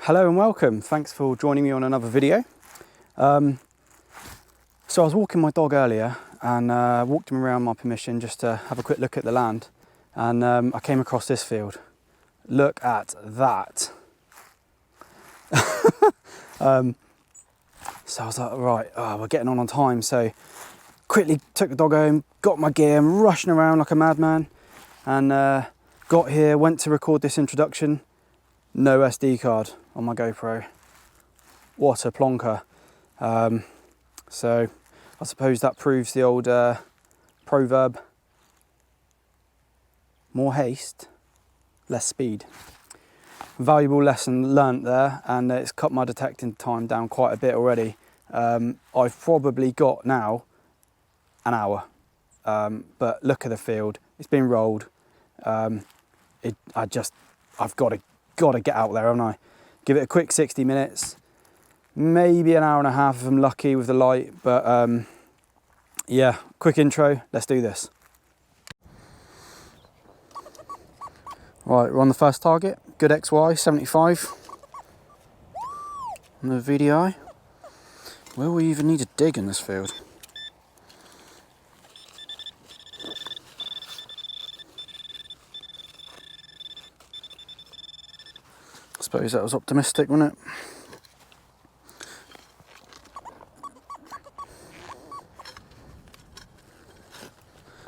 Hello and welcome. Thanks for joining me on another video. So I was walking my dog earlier and walked him around my permission just to have a quick look at the land, and I came across this field. Look at that. So I was like, right, we're getting on time. So quickly took the dog home, got my gear, I'm rushing around like a madman, and got here, went to record this introduction. No SD card on my GoPro. What a plonker. So I suppose that proves the old proverb, more haste, less speed. Valuable lesson learnt there, and it's cut my detecting time down quite a bit already. I've probably got now an hour, but look at the field, it's been rolled. I've got to get out there, haven't I? Give it a quick 60 minutes, maybe an hour and a half if I'm lucky with the light, but yeah, quick intro, let's do this. Right, we're on the first target, good XY, 75 on the VDI. Will we even need to dig in this field? I suppose that was optimistic, wasn't it?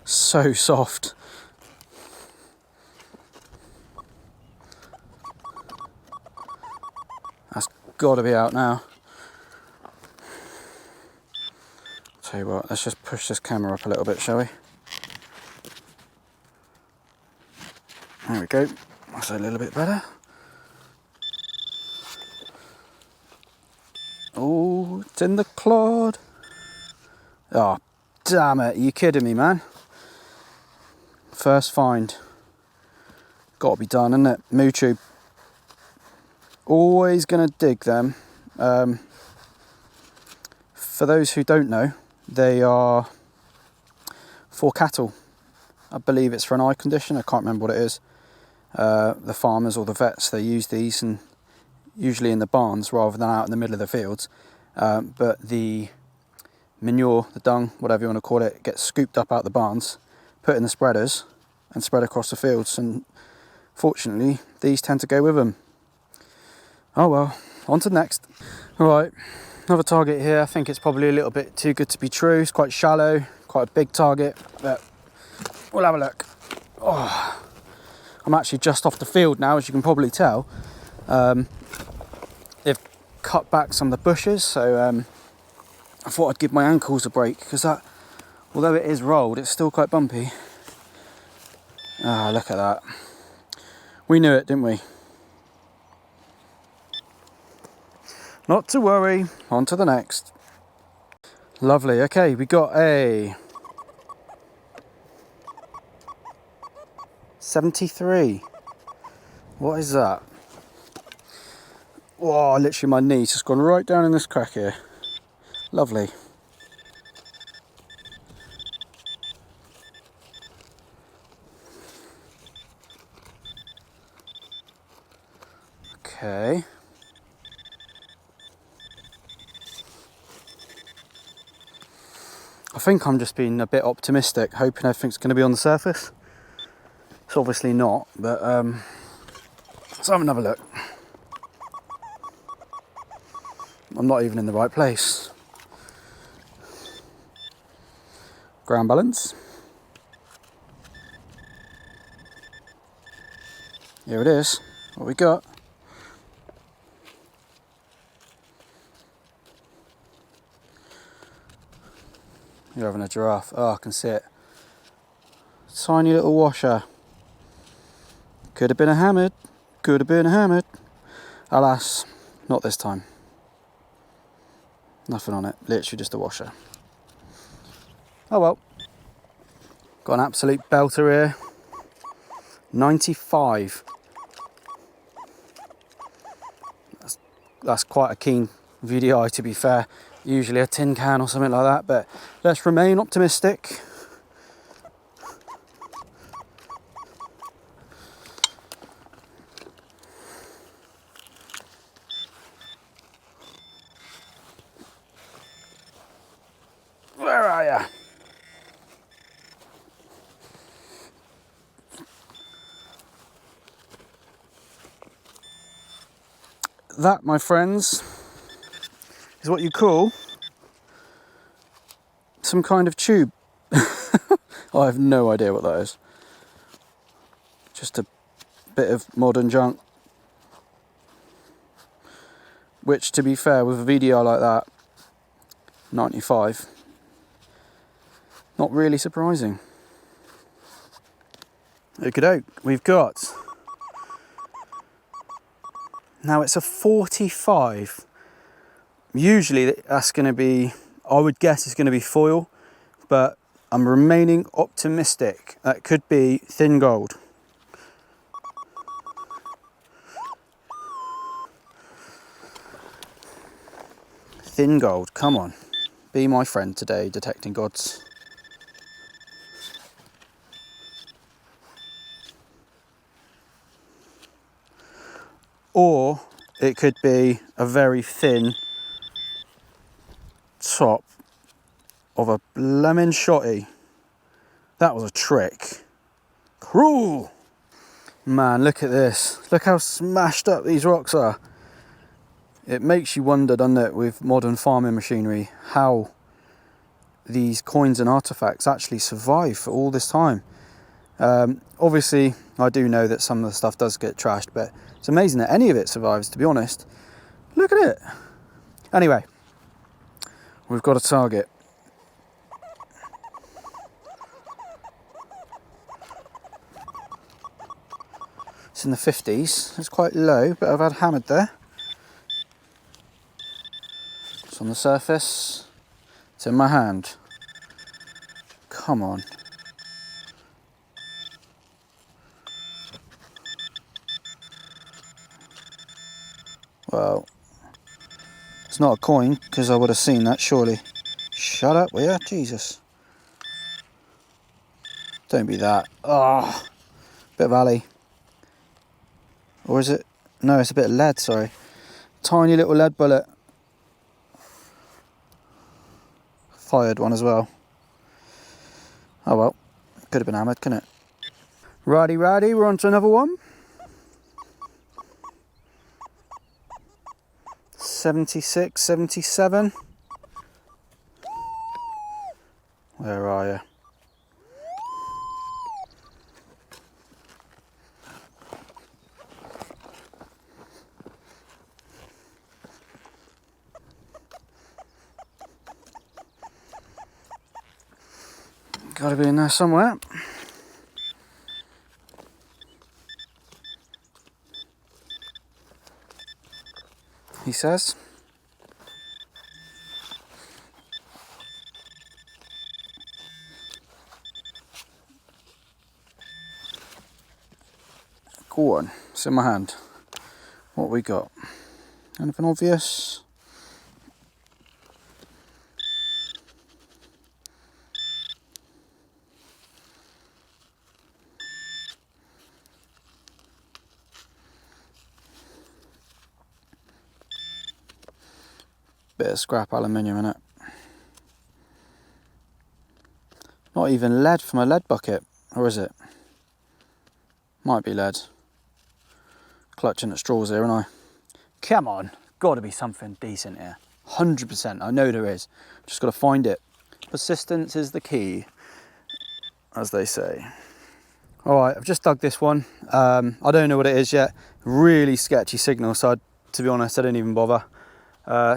So soft. That's got to be out now. Tell you what, let's just push this camera up a little bit, shall we? There we go. That's a little bit better. Oh, it's in the clod. Oh, damn it. Are you kidding me, man? First find. Got to be done, isn't it? Moo tube. Always going to dig them. For those who don't know, they are for cattle. I believe it's for an eye condition. I can't remember what it is. The farmers or the vets, they use these, and usually in the barns rather than out in the middle of the fields. But the manure, the dung, whatever you want to call it, gets scooped up out the barns, put in the spreaders and spread across the fields, and fortunately these tend to go with them. Oh well, on to the next. Alright, another target here. I think it's probably a little bit too good to be true. It's quite shallow, quite a big target, but we'll have a look. Oh, I'm actually just off the field now, as you can probably tell. They've cut back some of the bushes, so I thought I'd give my ankles a break, because that, although it is rolled, it's still quite bumpy. Ah, look at that. We knew it, didn't we? Not to worry, on to the next. Lovely, okay, we got a 73. What is that? Whoa, literally my knee's just gone right down in this crack here. Lovely. Okay. I think I'm just being a bit optimistic, hoping everything's going to be on the surface. It's obviously not, but let's have another look. I'm not even in the right place. Ground balance. Here it is. What we got? You're having a giraffe. Oh, I can see it. Tiny little washer. Could have been a hammered. Could have been a hammered. Alas, not this time. Nothing on it. Literally just a washer. Oh well. Got an absolute belter here. 95. That's quite a keen VDI, to be fair. Usually a tin can or something like that, but let's remain optimistic. fire. That, my friends, is what you call some kind of tube. I have no idea what that is. Just a bit of modern junk. Which, to be fair, with a VDR like that, 95, not really surprising. Okey-doke, we've got... Now it's a 45. Usually that's going to be, I would guess it's going to be foil, but I'm remaining optimistic. That could be thin gold. Thin gold, come on. Be my friend today, detecting gods. Or it could be a very thin top of a lemon shotty. That was a trick. Cruel. Man, look at this. Look how smashed up these rocks are. It makes you wonder, doesn't it, with modern farming machinery, how these coins and artifacts actually survive for all this time. Obviously, I do know that some of the stuff does get trashed, but it's amazing that any of it survives, to be honest. Look at it. Anyway, we've got a target. It's in the 50s. It's quite low, but I've had hammered there. It's on the surface. It's in my hand. Come on. Well, it's not a coin, because I would have seen that, surely. Shut up, will ya? Jesus. Don't be that. Oh, bit of alley. Or is it? No, it's a bit of lead, sorry. Tiny little lead bullet. Fired one as well. Oh well, could have been hammered, couldn't it? Righty, we're on to another one. 76, 77. Where are you? Gotta be in there somewhere. He says. Go on, it's in my hand. What we got? Anything obvious? Bit of scrap aluminium in it. Not even lead from a lead bucket, or is it? Might be lead. Clutching at straws here, aren't I? Come on, gotta be something decent here. 100%, I know there is. Just gotta find it. Persistence is the key, as they say. All right, I've just dug this one. I don't know what it is yet. Really sketchy signal, so to be honest, I didn't even bother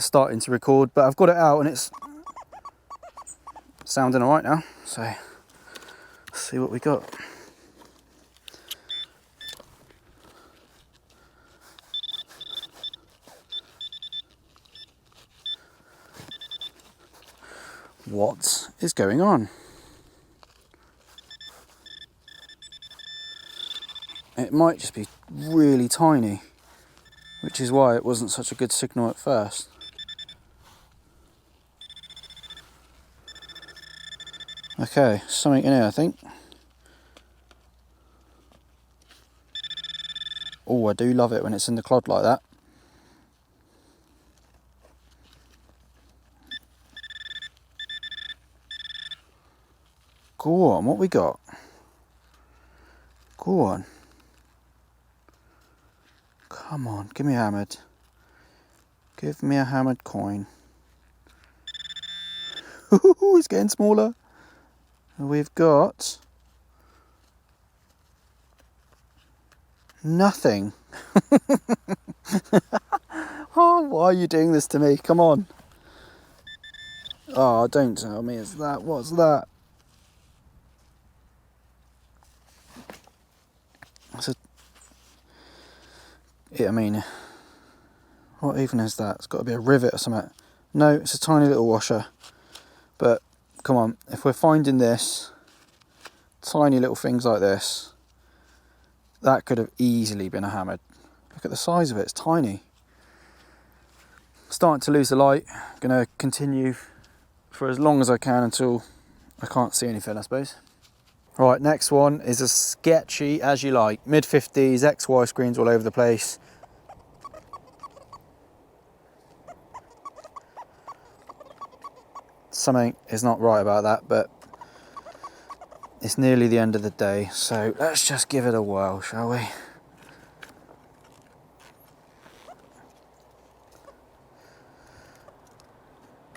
starting to record, but I've got it out and it's sounding all right now. So let's see what we got. What is going on? It might just be really tiny, which is why it wasn't such a good signal at first. Okay, something in here, I think. Oh, I do love it when it's in the clod like that. Go on, what we got? Go on. Come on, give me a hammered. Give me a hammered coin. Ooh, it's getting smaller. We've got nothing. Oh, why are you doing this to me? Come on. Oh, don't tell me it's that. What's that? I mean, what even is that? It's got to be a rivet or something. No, it's a tiny little washer. But come on, if we're finding this, tiny little things like this, that could have easily been a hammered. Look at the size of it, it's tiny. Starting to lose the light. Gonna continue for as long as I can until I can't see anything, I suppose. Right, next one is as sketchy as you like. Mid-50s, XY screens all over the place. Something is not right about that, but it's nearly the end of the day, so let's just give it a whirl, shall we?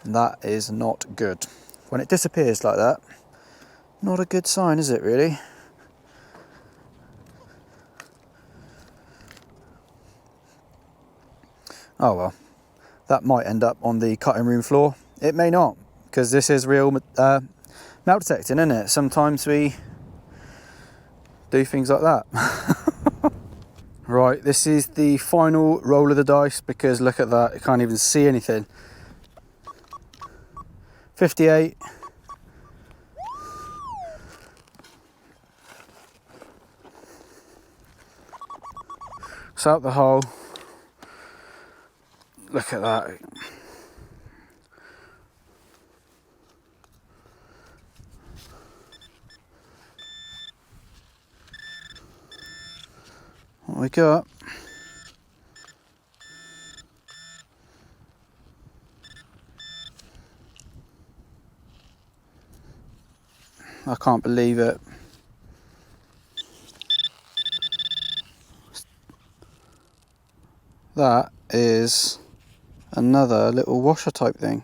That is not good. When it disappears like that, not a good sign, is it really? Oh well, that might end up on the cutting room floor. It may not, because this is real melt detecting, isn't it? Sometimes we do things like that. Right, this is the final roll of the dice, because look at that, I can't even see anything. 58. It's out the hole. Look at that. What we got? I can't believe it. That is another little washer type thing.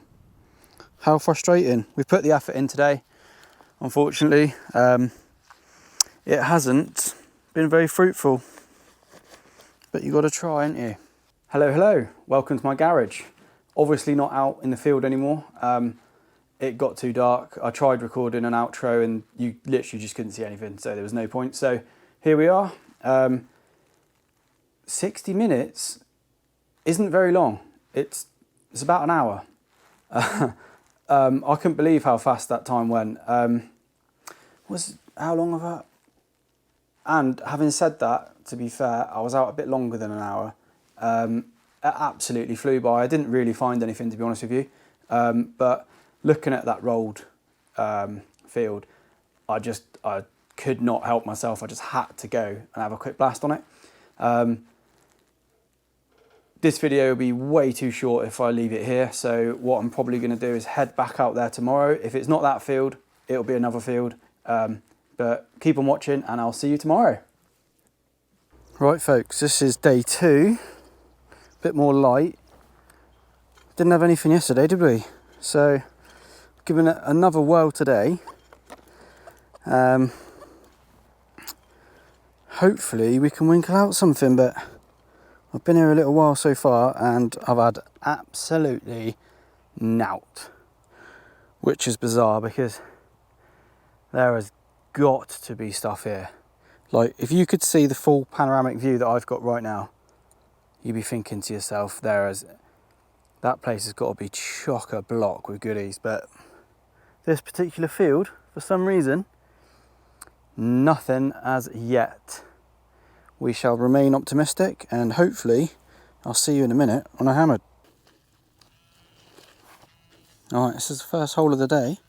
How frustrating. We put the effort in today. Unfortunately, it hasn't been very fruitful. But you got to try, ain't you? Hello, hello. Welcome to my garage. Obviously not out in the field anymore. It got too dark. I tried recording an outro and you literally just couldn't see anything, so there was no point. So here we are. 60 minutes isn't very long. It's about an hour. I couldn't believe how fast that time went. How long of that? And having said that, to be fair, I was out a bit longer than an hour. It absolutely flew by. I didn't really find anything, to be honest with you. But looking at that rolled field, I could not help myself. I just had to go and have a quick blast on it. This video will be way too short if I leave it here. So what I'm probably going to do is head back out there tomorrow. If it's not that field, it'll be another field. But keep on watching and I'll see you tomorrow. Right folks, this is day 2. A bit more light. Didn't have anything yesterday, did we? So giving it another whirl today. Hopefully we can winkle out something, but I've been here a little while so far and I've had absolutely nout, which is bizarre because there has got to be stuff here. Like, if you could see the full panoramic view that I've got right now, you'd be thinking to yourself, that place has got to be chock-a-block with goodies. But this particular field, for some reason, nothing as yet. We shall remain optimistic and hopefully I'll see you in a minute on a hammered. Alright, this is the first hole of the day.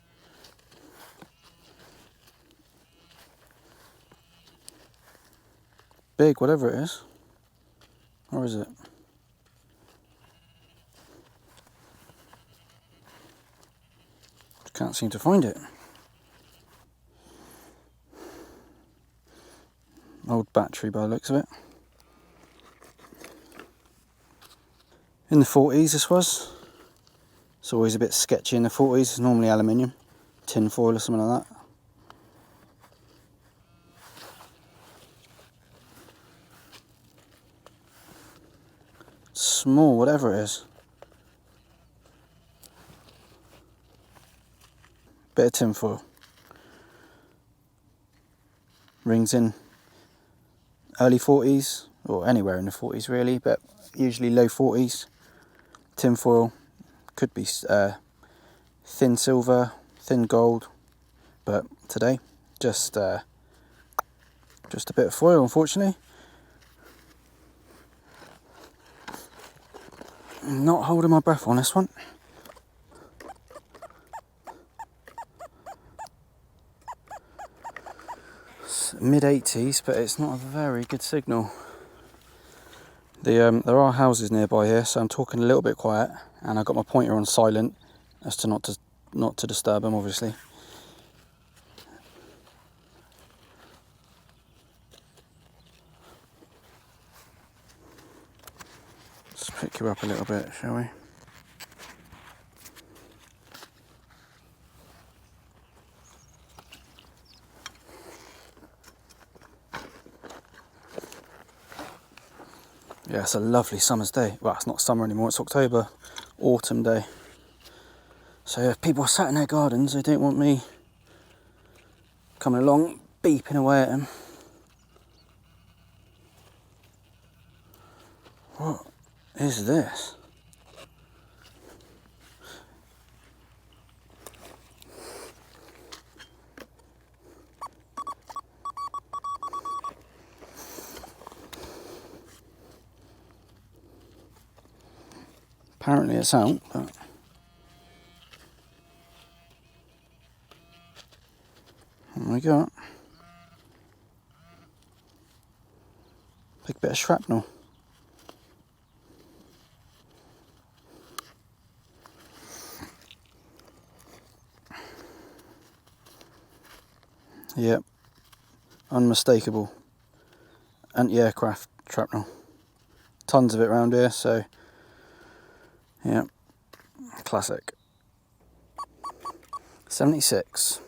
Big, whatever it is. Or is it? Can't seem to find it. Old battery by the looks of it. In the 40s this was. It's always a bit sketchy in the 40s. It's normally aluminium, tin foil or something like that. Small, whatever it is. Bit of tin foil. Rings in early 40s, or anywhere in the 40s really, but usually low 40s. Tin foil, could be thin silver, thin gold, but today just a bit of foil, unfortunately. Not holding my breath on this one. It's mid-80s, but it's not a very good signal. There are houses nearby here, so I'm talking a little bit quiet, and I've got my pointer on silent as to not to disturb them, obviously. Let's pick you up a little bit, shall we? Yeah, it's a lovely summer's day. Well, it's not summer anymore, it's October, autumn day. So if people are sat in their gardens, they don't want me coming along, beeping away at them. What is this? Apparently it's out, but there we go. Big bit of shrapnel. Yep, unmistakable anti-aircraft shrapnel. Tons of it around here, so yeah, classic. 76.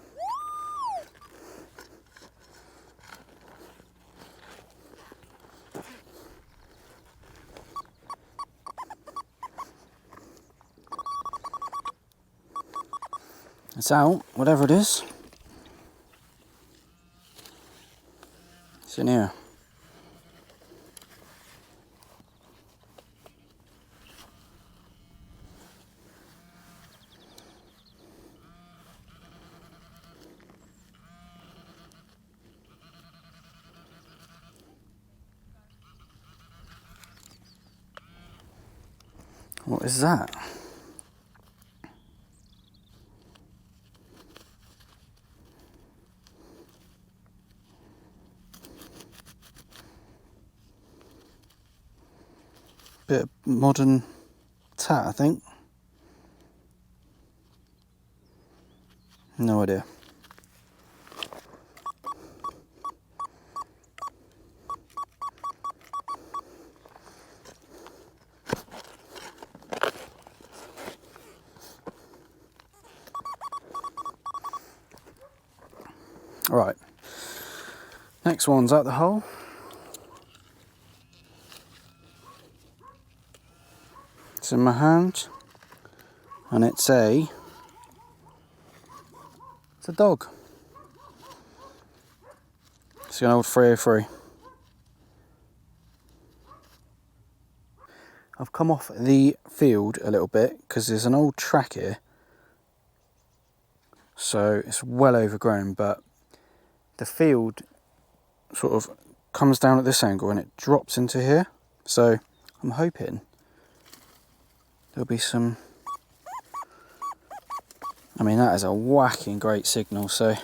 It's out, whatever it is. It's in here. What is that? Bit of modern tat, I think. No idea. Right, next one's out the hole. It's in my hand, and it's a dog. It's an old 303. I've come off the field a little bit because there's an old track here, so it's well overgrown, but the field sort of comes down at this angle and it drops into here, so I'm hoping there'll be some. I mean, that is a whacking great signal, so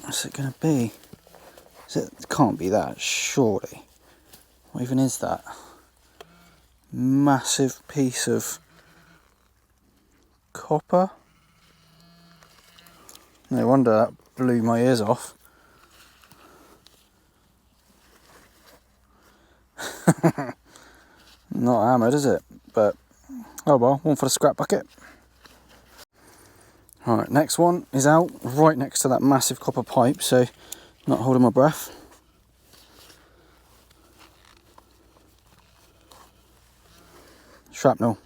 what's it going to be? It can't be that, surely. What even is that? Massive piece of copper. No wonder that blew my ears off. Not hammered, is it? But oh well, one for the scrap bucket. Alright, next one is out right next to that massive copper pipe, so not holding my breath. Shrapnel.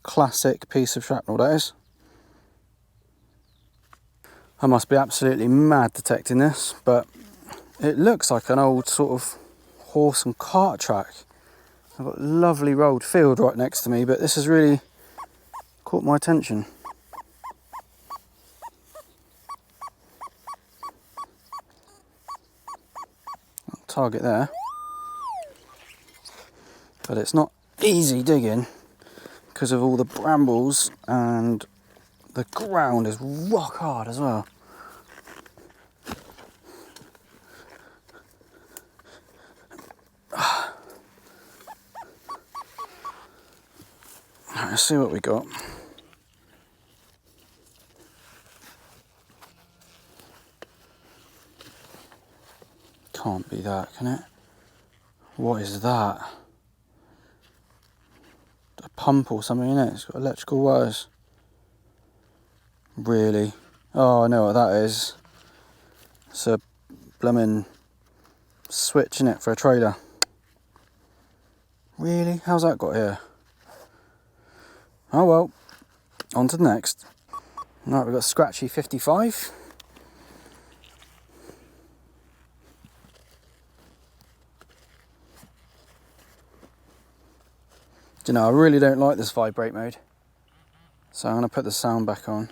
Classic piece of shrapnel, that is. I must be absolutely mad detecting this, but it looks like an old sort of horse and cart track. I've got a lovely rolled field right next to me, but this has really caught my attention. Target there. But it's not easy digging because of all the brambles, and the ground is rock hard as well. Let's see what we got. Can't be that, can it? What is that? A pump or something in it? It's got electrical wires. Really? Oh, I know what that is. It's a blooming switch in it for a trailer. Really? How's that got here? Oh well, on to the next. Right, we've got Scratchy 55. Do you know, I really don't like this vibrate mode, so I'm going to put the sound back on.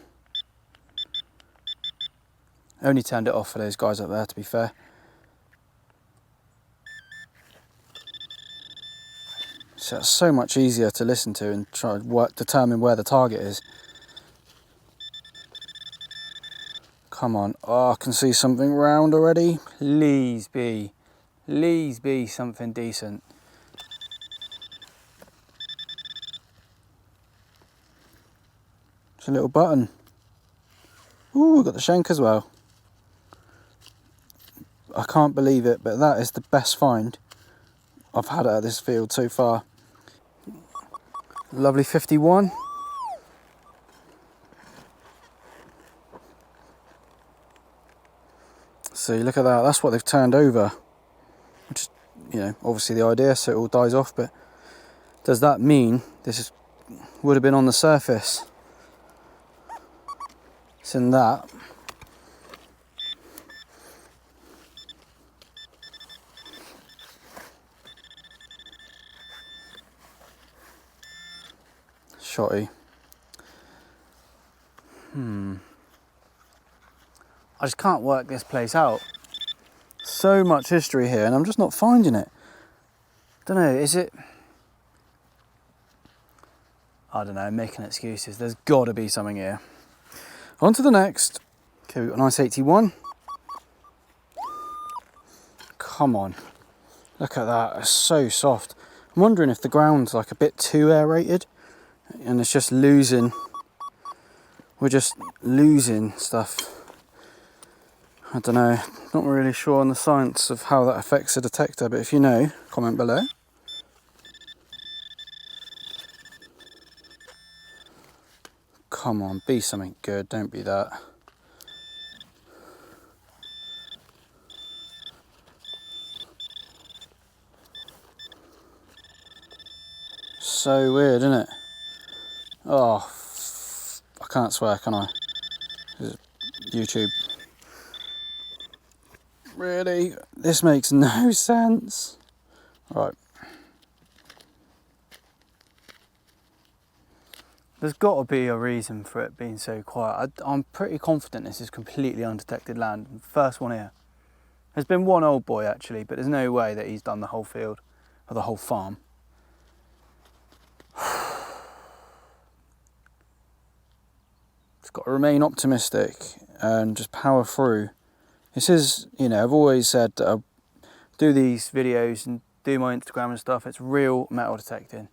Only turned it off for those guys up there, to be fair. So it's so much easier to listen to and try to determine where the target is. Come on. Oh, I can see something round already. Please be something decent. It's a little button. Ooh, we've got the shank as well. I can't believe it, but that is the best find I've had out of this field so far. Lovely 51. See, look at that. That's what they've turned over. Which is, you know, obviously the idea, so it all dies off. But does that mean would have been on the surface? It's in that. Shotty. I just can't work this place out. So much history here, and I'm just not finding it. Don't know, is it? I don't know, I'm making excuses. There's got to be something here. On to the next. Okay, we've got a nice 81. Come on. Look at that, it's so soft. I'm wondering if the ground's like a bit too aerated and it's just losing. We're just losing stuff. I don't know, not really sure on the science of how that affects the detector, but if you know, comment below. Come on, be something good, don't be that. So weird, isn't it? Oh, I can't swear, can I? This is YouTube. Really? This makes no sense. Right. There's got to be a reason for it being so quiet. I'm pretty confident this is completely undetected land. First one here. There's been one old boy actually, but there's no way that he's done the whole field or the whole farm. It's got to remain optimistic and just power through. This is, you know, I've always said that do these videos and do my Instagram and stuff, it's real metal detecting.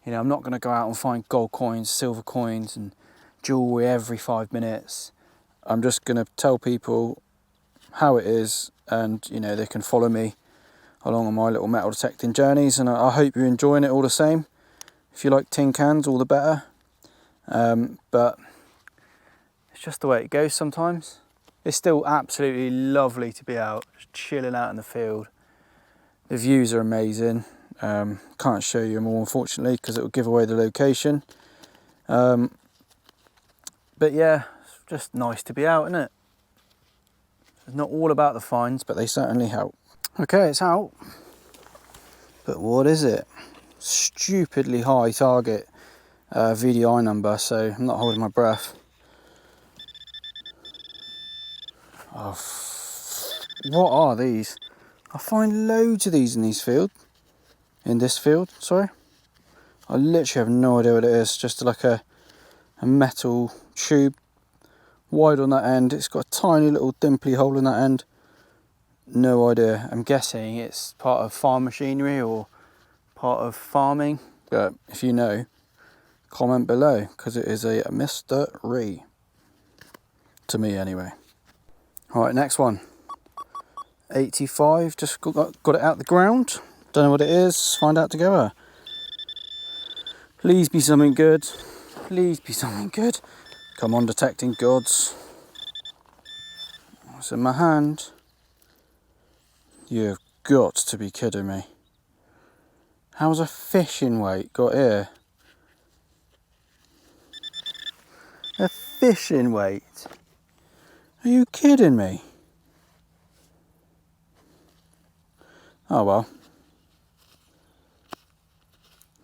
You know, I'm not going to go out and find gold coins, silver coins and jewellery every 5 minutes. I'm just going to tell people how it is, and you know, they can follow me along on my little metal detecting journeys, and I hope you're enjoying it all the same. If you like tin cans, all the better. But it's just the way it goes sometimes. It's still absolutely lovely to be out, just chilling out in the field. The views are amazing. Can't show you them all, unfortunately, because it will give away the location. But yeah, it's just nice to be out, isn't it? It's not all about the finds, but they certainly help. Okay, it's out. But what is it? Stupidly high target VDI number, so I'm not holding my breath. Oh, what are these? I find loads of these in this field. Sorry. I literally have no idea what it is. Just like a metal tube, wide on that end. It's got a tiny little dimply hole in that end. No idea. I'm guessing it's part of farm machinery or part of farming. But if you know, comment below, because it is a mystery. To me anyway. Alright, next one. 85, just got it out the ground. Don't know what it is, find out together. Please be something good. Please be something good. Come on, detecting gods. What's in my hand? You've got to be kidding me. How's a fishing weight got here? A fishing weight? Are you kidding me? Oh well.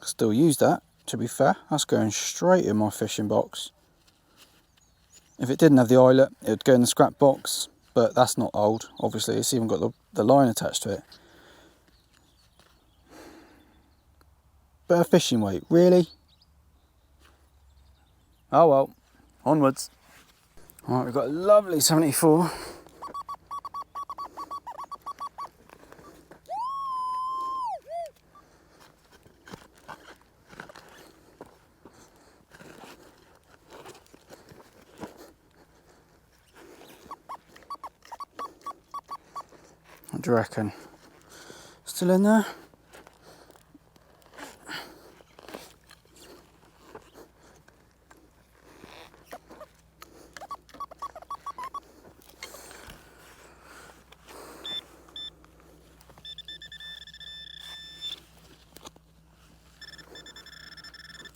Still use that, to be fair. That's going straight in my fishing box. If it didn't have the eyelet, it would go in the scrap box, but that's not old, obviously. It's even got the line attached to it. But a fishing weight, really? Oh well, onwards. Alright, we've got a lovely 74. What do you reckon? Still in there?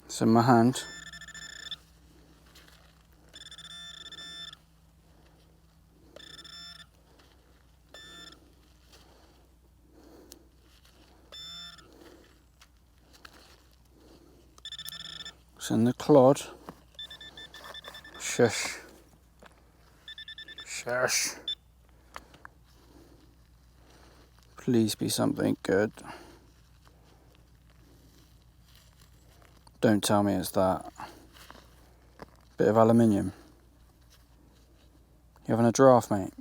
It's in my hand. It's in the clod. Shush. Shush. Please be something good. Don't tell me it's that. Bit of aluminium. You having a draft, mate?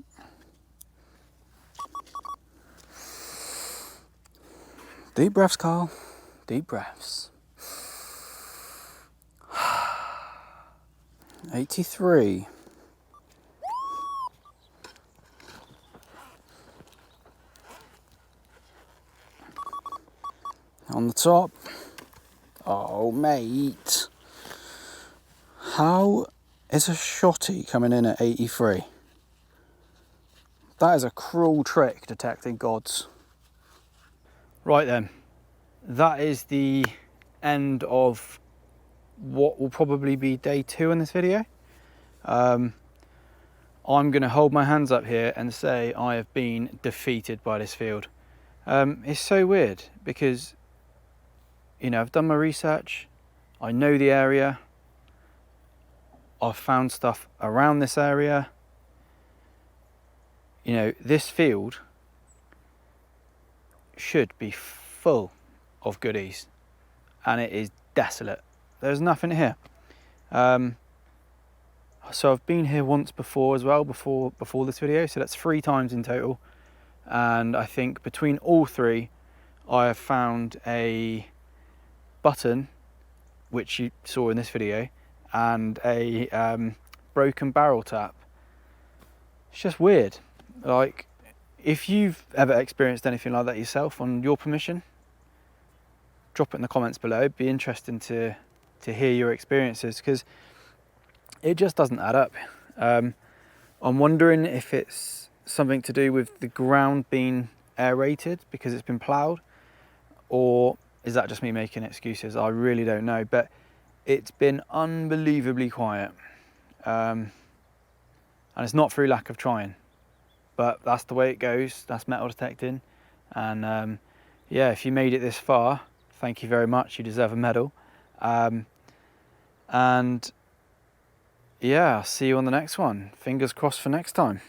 Deep breaths, Carl. Deep breaths. 83. On the top. Oh, mate. How is a shotty coming in at 83? That is a cruel trick, detecting gods. Right then, that is the end of what will probably be day 2 in this video. I'm going to hold my hands up here and say I have been defeated by this field. It's so weird because, you know, I've done my research, I know the area, I've found stuff around this area. You know, this field should be full of goodies, and it is desolate. There's nothing here. So I've been here once before as well, before this video, so that's 3 times in total. and I think between all three I have found a button, which you saw in this video, and a broken barrel tap. It's just weird. Like, if you've ever experienced anything like that yourself on your permission, drop it in the comments below. It'd be interesting to hear your experiences, because it just doesn't add up. I'm wondering if it's something to do with the ground being aerated because it's been ploughed, or is that just me making excuses? I really don't know, but it's been unbelievably quiet. And it's not through lack of trying, but that's the way it goes. That's metal detecting. And yeah, if you made it this far, thank you very much. You deserve a medal. And yeah, I'll see you on the next one. Fingers crossed for next time.